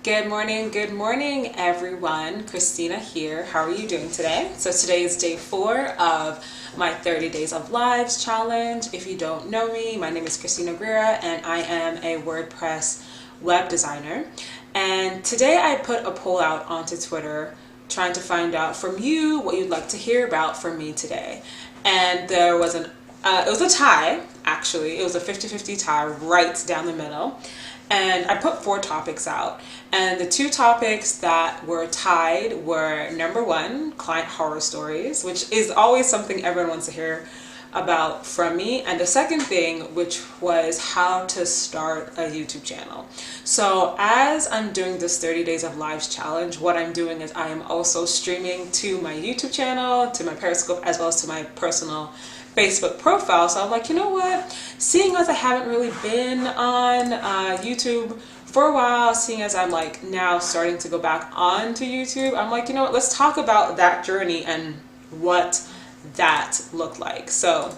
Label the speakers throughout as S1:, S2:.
S1: Good morning, everyone. Christina here. How are you doing today? So today is day 4 of my 30 Days of Lives challenge. If you don't know me, my name is Christina Guerra and I am a WordPress web designer. And today I put a poll out onto Twitter trying to find out from you what you'd like to hear about from me today. And there was it was a tie, actually. It was a 50-50 tie right down the middle. And I put 4 topics out, and the 2 topics that were tied were number 1, client horror stories, which is always something everyone wants to hear about from me, and the second thing, which was how to start a YouTube channel. So as I'm doing this 30 Days of Lives challenge, what I'm doing is I am also streaming to my YouTube channel, to my Periscope, as well as to my personal Facebook profile. So I'm like, you know what, seeing as I haven't really been on YouTube for a while, seeing as I'm like now starting to go back onto YouTube, I'm like, you know what, let's talk about that journey and what that looked like. So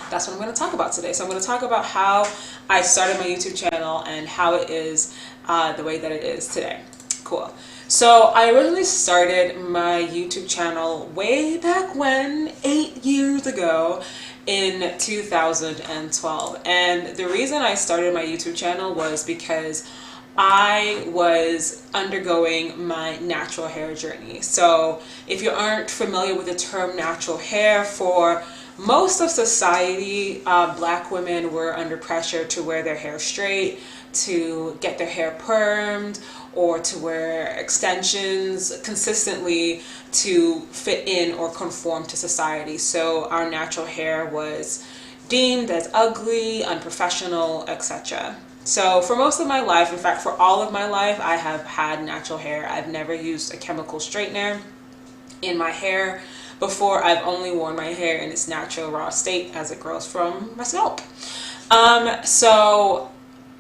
S1: that's what I'm going to talk about today. So I'm going to talk about how I started my YouTube channel and how it is the way that it is today. Cool. So I originally started my YouTube channel way back when, 8 years ago, in 2012. And the reason I started my YouTube channel was because I was undergoing my natural hair journey. So if you aren't familiar with the term natural hair, for most of society, black women were under pressure to wear their hair straight, to get their hair permed, or to wear extensions consistently to fit in or conform to society. So our natural hair was deemed as ugly, unprofessional, etc. So for most of my life, in fact for all of my life, I have had natural hair. I've never used a chemical straightener in my hair before. I've only worn my hair in its natural raw state as it grows from my scalp. So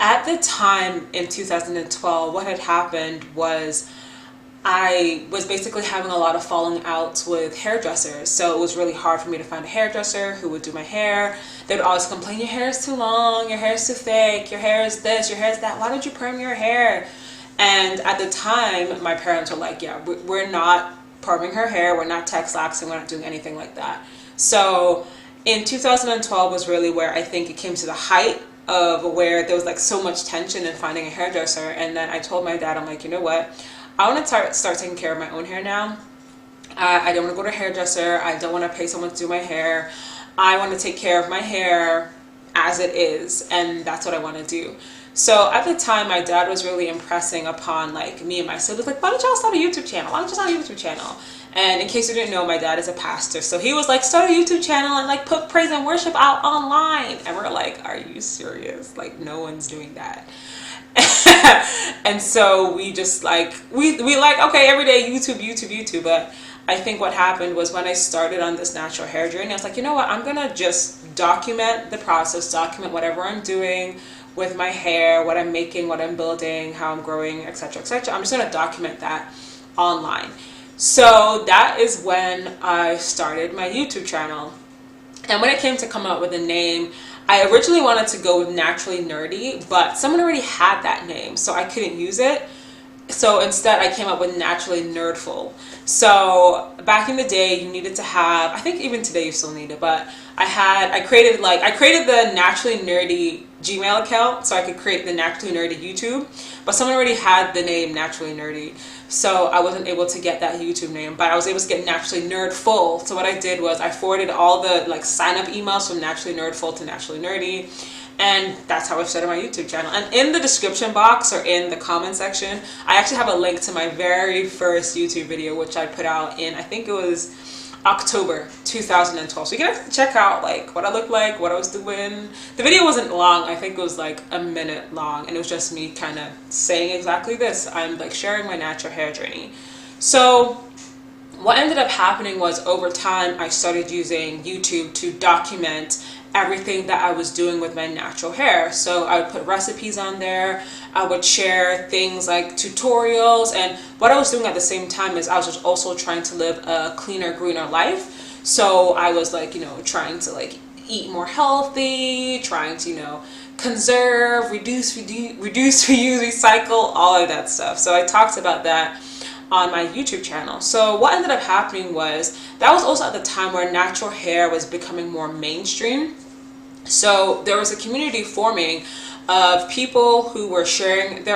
S1: at the time in 2012, what had happened was I was basically having a lot of falling outs with hairdressers. So it was really hard for me to find a hairdresser who would do my hair. They would always complain, your hair is too long, your hair is too thick, your hair is this, your hair is that, why don't you perm your hair? And at the time, my parents were like, yeah, we're not perming her hair, we're not texlaxing, we're not doing anything like that. So in 2012 was really where I think it came to the height of where there was like so much tension in finding a hairdresser. And then I told my dad, I'm like, you know what, I want to start taking care of my own hair now. I don't want to go to a hairdresser. I don't want to pay someone to do my hair. I want to take care of my hair as it is, and that's what I want to do. So at the time, my dad was really impressing upon like me and my siblings, like, why don't y'all start a YouTube channel? Why don't you start a YouTube channel? And in case you didn't know, my dad is a pastor. So he was like, start a YouTube channel and like put praise and worship out online. And we're like, are you serious? Like, no one's doing that. And so we just like, we like, okay, every day YouTube. But I think what happened was when I started on this natural hair journey, I was like, you know what, I'm gonna just document the process, document whatever I'm doing with my hair, what I'm making, what I'm building, how I'm growing, etc., etc. I'm just gonna document that online. So that is when I started my YouTube channel. And when it came to come up with a name, I originally wanted to go with Naturally Nerdy, but someone already had that name, so I couldn't use it. So instead I came up with Naturally Nerdful. So back in the day, you needed to have, I think even today you still need it, but I created the Naturally Nerdy Gmail account so I could create the Naturally Nerdy YouTube, but someone already had the name Naturally Nerdy. So I wasn't able to get that YouTube name, but I was able to get Naturally Nerdful. So what I did was I forwarded all the like sign up emails from Naturally Nerdful to Naturally Nerdy. And that's how I started my YouTube channel. And in the description box or in the comment section, I actually have a link to my very first YouTube video, which I put out in, I think it was October 2012. So you can actually check out like what I looked like, what I was doing. The video wasn't long. I think it was like a minute long. And it was just me kind of saying exactly this. I'm like sharing my natural hair journey. So what ended up happening was over time, I started using YouTube to document everything that I was doing with my natural hair. So I would put recipes on there, I would share things like tutorials, and what I was doing at the same time is I was just also trying to live a cleaner, greener life. So I was like, you know, trying to like eat more healthy, trying to, you know, conserve, reduce, reuse, recycle, all of that stuff. So I talked about that on my YouTube channel. So what ended up happening was that was also at the time where natural hair was becoming more mainstream. So there was a community forming of people who were sharing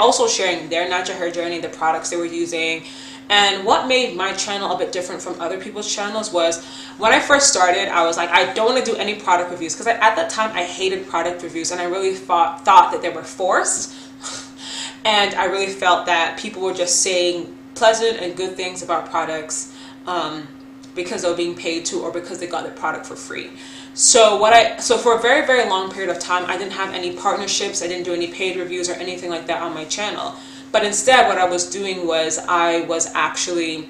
S1: also sharing their natural hair journey, the products they were using. And what made my channel a bit different from other people's channels was when I first started, I was like, I don't want to do any product reviews, because at that time I hated product reviews, and I really thought that they were forced. And I really felt that people were just saying pleasant and good things about products because they were being paid to, or because they got the product for free. So for a very, very long period of time, I didn't have any partnerships. I didn't do any paid reviews or anything like that on my channel. But instead, what I was doing was I was actually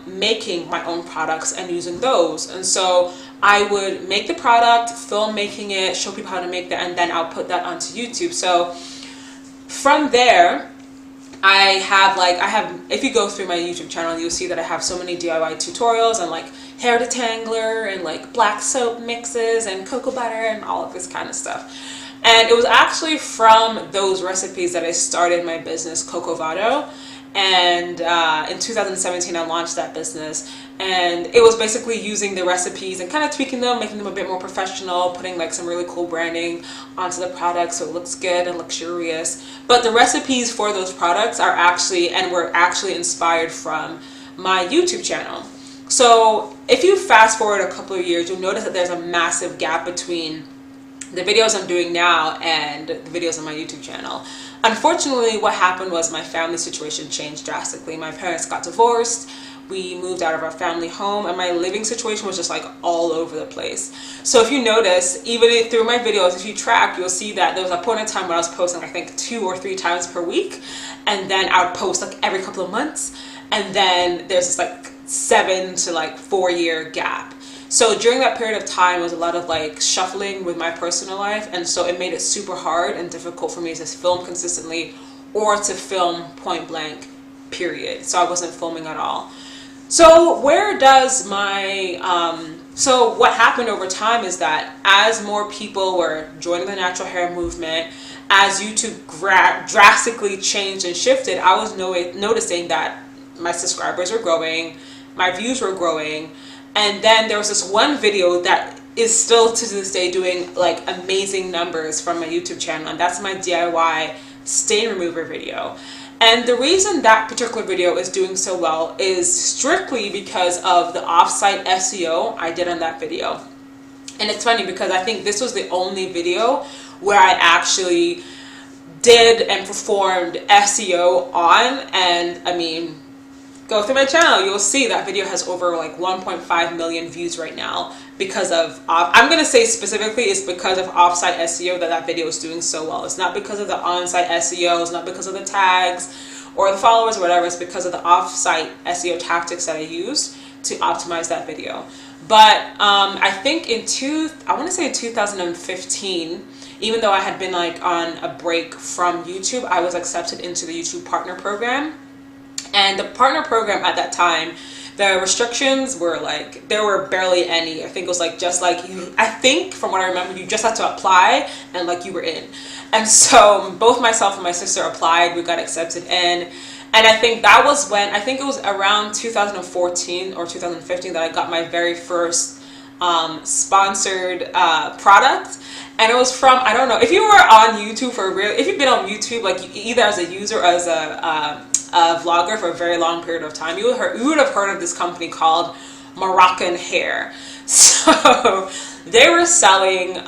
S1: making my own products and using those. And so I would make the product, film making it, show people how to make that, and then I'll put that onto YouTube. So from there, if you go through my YouTube channel, you'll see that I have so many DIY tutorials and like hair detangler and like black soap mixes and cocoa butter and all of this kind of stuff. And it was actually from those recipes that I started my business, Coco Vado. And in 2017, I launched that business. And it was basically using the recipes and kind of tweaking them, making them a bit more professional, putting like some really cool branding onto the product so it looks good and luxurious. But the recipes for those products were actually inspired from my YouTube channel. So if you fast forward a couple of years, you'll notice that there's a massive gap between the videos I'm doing now and the videos on my YouTube channel. Unfortunately, what happened was my family situation changed drastically. My parents got divorced, we moved out of our family home, and my living situation was just like all over the place. So if you notice, even through my videos, if you track, you'll see that there was a point in time when I was posting, I think 2 or 3 times per week, and then I would post like every couple of months, and then there's this like 7 to like 4 year gap. So during that period of time was a lot of like shuffling with my personal life, and so it made it super hard and difficult for me to film consistently or to film point blank, period. So I wasn't filming at all. So so what happened over time is that as more people were joining the natural hair movement, as YouTube drastically changed and shifted, I was noticing that my subscribers were growing, my views were growing. And then there was this one video that is still to this day doing like amazing numbers from my YouTube channel, and that's my DIY stain remover video. And the reason that particular video is doing so well is strictly because of the offsite SEO I did on that video. And it's funny because I think this was the only video where I actually did and performed SEO on. And I mean, go through my channel, you'll see that video has over like 1.5 million views right now because of, I'm going to say specifically it's because of offsite SEO that video is doing so well. It's not because of the on-site SEO, it's not because of the tags or the followers or whatever, it's because of the offsite SEO tactics that I used to optimize that video. But I think in 2015, even though I had been like on a break from YouTube, I was accepted into the YouTube Partner Program. And the partner program at that time, the restrictions were like, there were barely any. I think it was like just like I think from what I remember, you just had to apply and like you were in. And so both myself and my sister applied, we got accepted in. And I think that was when, I think it was around 2014 or 2015 that I got my very first sponsored product. And it was from, I don't know, if you were on YouTube if you've been on YouTube, like either as a user or as a vlogger for a very long period of time, you would have heard of this company called Moroccan Hair. So they were selling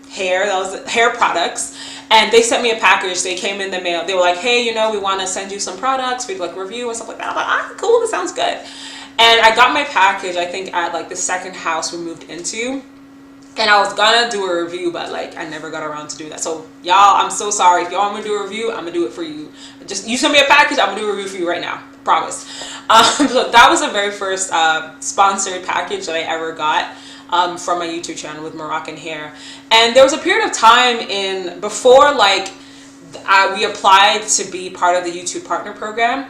S1: hair products, and they sent me a package. They came in the mail. They were like, hey, we want to send you some products, we'd like review and stuff like that. I'm like, cool, that sounds good. And I got my package, I think at like the second house we moved into. And I was gonna do a review, but like I never got around to do that. So y'all, I'm so sorry. If y'all want me to do a review, I'm gonna do it for you. Just you send me a package, I'm gonna do a review for you right now. Promise. So that was the very first sponsored package that I ever got from my YouTube channel with Moroccan Hair. And there was a period of time before like we applied to be part of the YouTube Partner Program.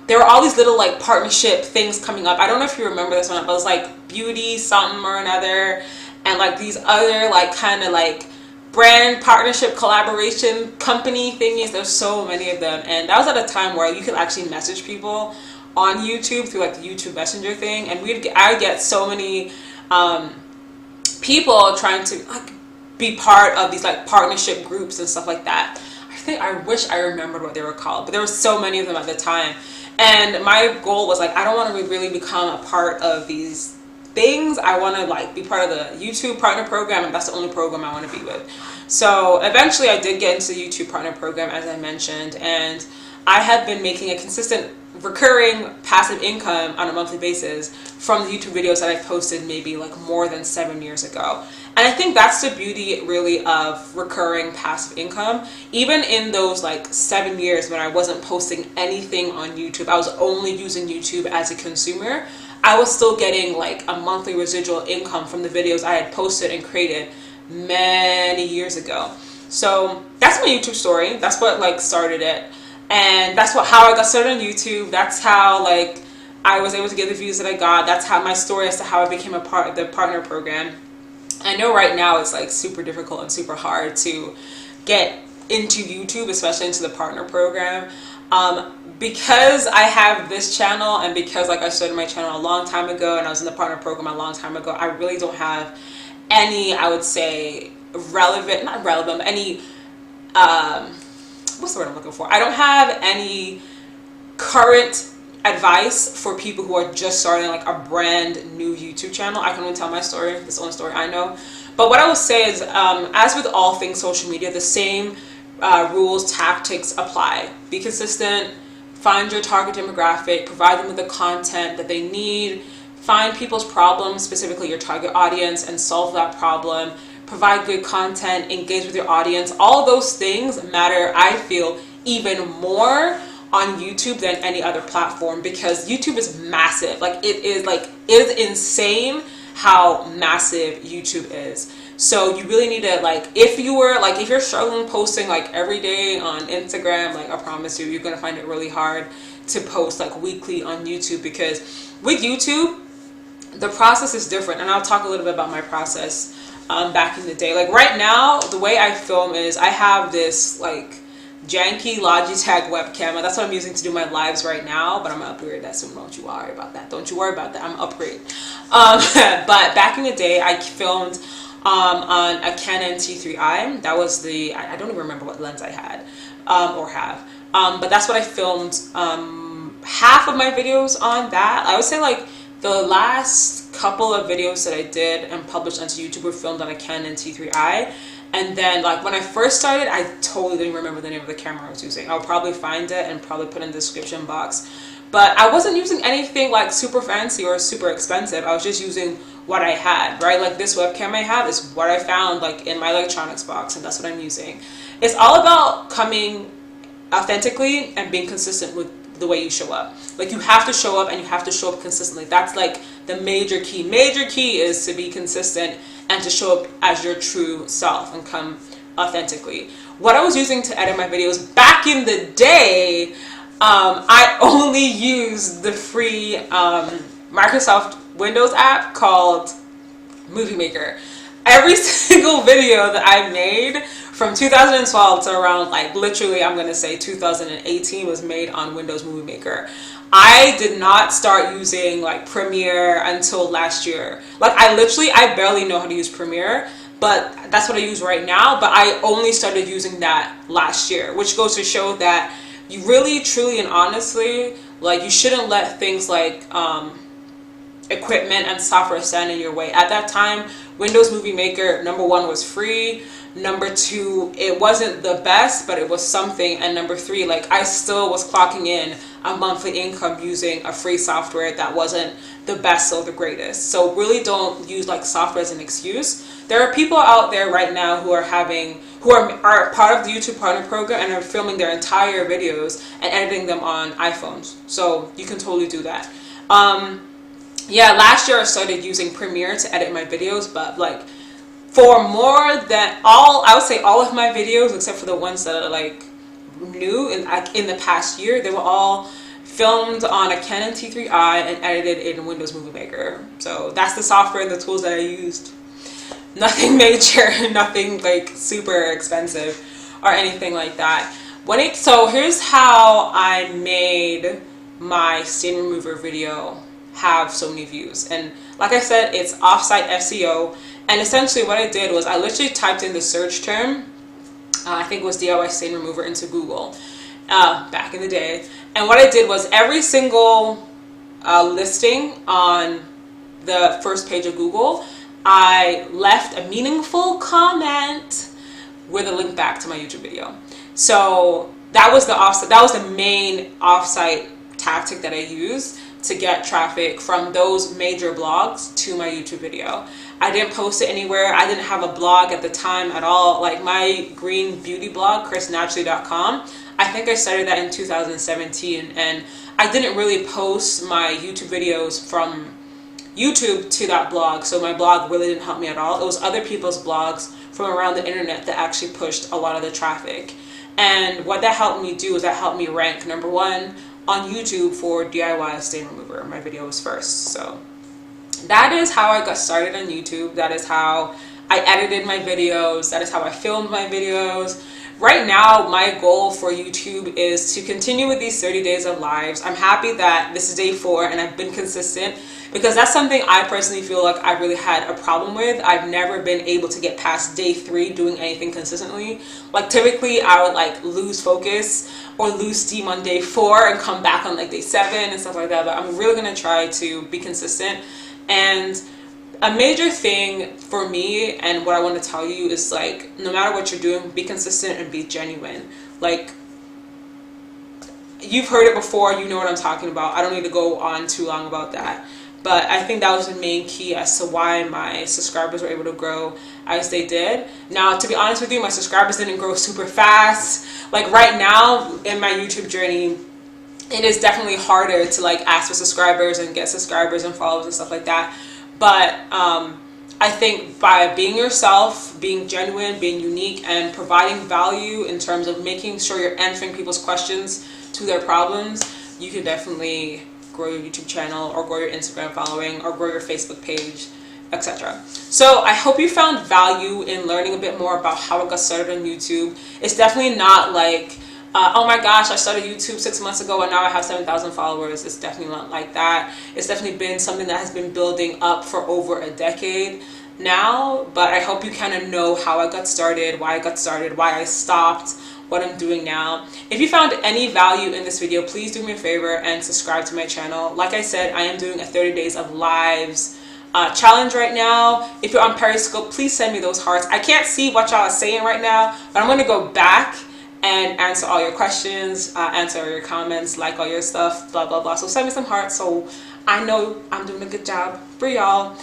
S1: There were all these little like partnership things coming up. I don't know if you remember this one, but it was like beauty something or another. and like these other like kind of like brand partnership collaboration company thingies. There's so many of them, and that was at a time where you could actually message people on YouTube through like the YouTube Messenger thing, and I would get so many people trying to like be part of these like partnership groups and stuff like that. I wish I remembered what they were called, but there were so many of them at the time. And my goal was like, I don't want to really become a part of these things. I want to like be part of the YouTube partner program, and that's the only program I want to be with. So eventually I did get into the YouTube partner program, as I mentioned, and I have been making a consistent recurring passive income on a monthly basis from the YouTube videos that I posted maybe like more than 7 years ago. And I think that's the beauty really of recurring passive income. Even in those like 7 years when I wasn't posting anything on YouTube, I was only using YouTube as a consumer, I was still getting like a monthly residual income from the videos I had posted and created many years ago. So that's my YouTube story. That's what like started it. And that's how I got started on YouTube. That's how like I was able to get the views that I got. That's how my story as to how I became a part of the partner program. I know right now it's like super difficult and super hard to get into YouTube, especially into the partner program. Because I have this channel, and because like I started my channel a long time ago and I was in the partner program a long time ago, I really don't have any, I would say, not relevant, any, what's the word I'm looking for? I don't have any current advice for people who are just starting like a brand new YouTube channel. I can only tell my story. That's the only story I know. But what I will say is, as with all things social media, the same rules, tactics apply. Be consistent, find your target demographic, provide them with the content that they need, find people's problems, specifically your target audience, and solve that problem. Provide good content, engage with your audience. All those things matter, I feel, even more on YouTube than any other platform, because YouTube is massive. Like it is insane how massive YouTube is. So you really need to like, if you're struggling posting like every day on Instagram, like I promise you, you're gonna find it really hard to post like weekly on YouTube, because with YouTube, the process is different. And I'll talk a little bit about my process back in the day. Like right now, the way I film is I have this like janky Logitech webcam. That's what I'm using to do my lives right now, but I'm gonna upgrade that soon. Don't you worry about that. Don't you worry about that. I'm gonna upgrade. But back in the day, I filmed on a Canon T3i. That was I don't even remember what lens I had or have. But that's what I filmed half of my videos on that. I would say like the last couple of videos that I did and published onto YouTube were filmed on a Canon T3i. And then like when I first started, I totally didn't remember the name of the camera I was using. I'll probably find it and probably put it in the description box. But I wasn't using anything like super fancy or super expensive. I was just using what I had, right? Like this webcam I have is what I found like in my electronics box, and that's what I'm using. It's all about coming authentically and being consistent with the way you show up. Like you have to show up, and you have to show up consistently. That's like the major key. Major key is to be consistent and to show up as your true self and come authentically. What I was using to edit my videos back in the day, I only used the free Microsoft Windows app called Movie Maker. Every single video that I made from 2012 to around like literally I'm gonna say 2018 was made on Windows Movie Maker. I did not start using like Premiere until last year. Like I barely know how to use Premiere, but that's what I use right now. But I only started using that last year, which goes to show that you really, truly, and honestly, like you shouldn't let things like equipment and software stand in your way. At that time, Windows Movie Maker, number one, was free. Number two, it wasn't the best, but it was something. And number three, like I still was clocking in a monthly income using a free software that wasn't the best or the greatest. So really don't use like software as an excuse. There are people out there right now who are part of the YouTube Partner Program and are filming their entire videos and editing them on iPhones. So you can totally do that. Yeah, last year I started using Premiere to edit my videos, but like for more than I would say all of my videos, except for the ones that are like new in the past year, they were all filmed on a Canon T3i and edited in Windows Movie Maker. So that's the software and the tools that I used. Nothing major, nothing like super expensive or anything like that. So here's how I made my stain remover video have so many views. And like I said, it's offsite SEO. And essentially what I did was I literally typed in the search term, I think it was DIY stain remover, into Google back in the day. And what I did was every single listing on the first page of Google, I left a meaningful comment with a link back to my YouTube video. So that was the main offsite tactic that I used to get traffic from those major blogs to my YouTube video. I didn't post it anywhere. I didn't have a blog at the time at all. Like my green beauty blog, chrisnaturally.com, I think I started that in 2017, and I didn't really post my YouTube videos from YouTube to that blog, so my blog really didn't help me at all. It was other people's blogs from around the internet that actually pushed a lot of the traffic. And what that helped me do is that helped me rank #1 on YouTube for DIY stain remover. My video was first. So that is how I got started on YouTube. That is how I edited my videos. That is how I filmed my videos. Right now, my goal for YouTube is to continue with these 30 days of lives. I'm happy that this is day 4 and I've been consistent, because that's something I personally feel like I really had a problem with. I've never been able to get past day 3 doing anything consistently. Like typically I would like lose focus or lose steam on day 4 and come back on like day 7 and stuff like that. But I'm really gonna try to be consistent. And a major thing for me, and what I want to tell you, is like, no matter what you're doing, be consistent and be genuine. Like, you've heard it before, you know what I'm talking about. I don't need to go on too long about that. But I think that was the main key as to why my subscribers were able to grow as they did. Now, to be honest with you, my subscribers didn't grow super fast. Like right now in my YouTube journey, it is definitely harder to like ask for subscribers and get subscribers and followers and stuff like that. But I think by being yourself, being genuine, being unique, and providing value in terms of making sure you're answering people's questions to their problems, you can definitely grow your YouTube channel or grow your Instagram following or grow your Facebook page, etc. So I hope you found value in learning a bit more about how I got started on YouTube. It's definitely not like, oh my gosh, I started YouTube 6 months ago and now I have 7,000 followers. It's definitely not like that. It's definitely been something that has been building up for over a decade now, but I hope you kind of know how I got started, why I stopped, what I'm doing now. If you found any value in this video, please do me a favor and subscribe to my channel. Like I said, I am doing a 30 days of lives challenge right now. If you're on Periscope, please send me those hearts. I can't see what y'all are saying right now, but I'm going to go back and answer all your questions, answer all your comments, like all your stuff, blah blah blah. So send me some hearts so I know I'm doing a good job for y'all.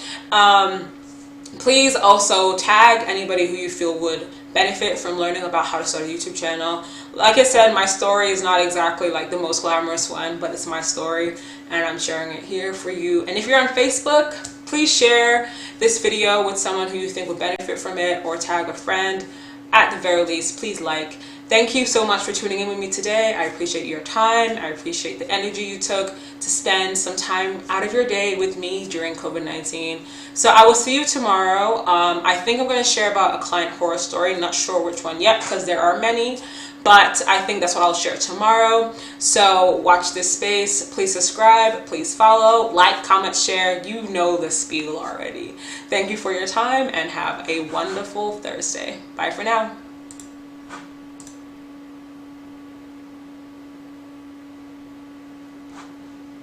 S1: Please also tag anybody who you feel would benefit from learning about how to start a YouTube channel. Like I said, my story is not exactly like the most glamorous one, but it's my story and I'm sharing it here for you. And if you're on Facebook, please share this video with someone who you think would benefit from it, or tag a friend. At the very least, please like. Thank you so much for tuning in with me today. I appreciate your time. I appreciate the energy you took to spend some time out of your day with me during COVID-19. So I will see you tomorrow. I think I'm going to share about a client horror story. Not sure which one yet because there are many, but I think that's what I'll share tomorrow. So watch this space. Please subscribe. Please follow. Like, comment, share. You know the spiel already. Thank you for your time and have a wonderful Thursday. Bye for now.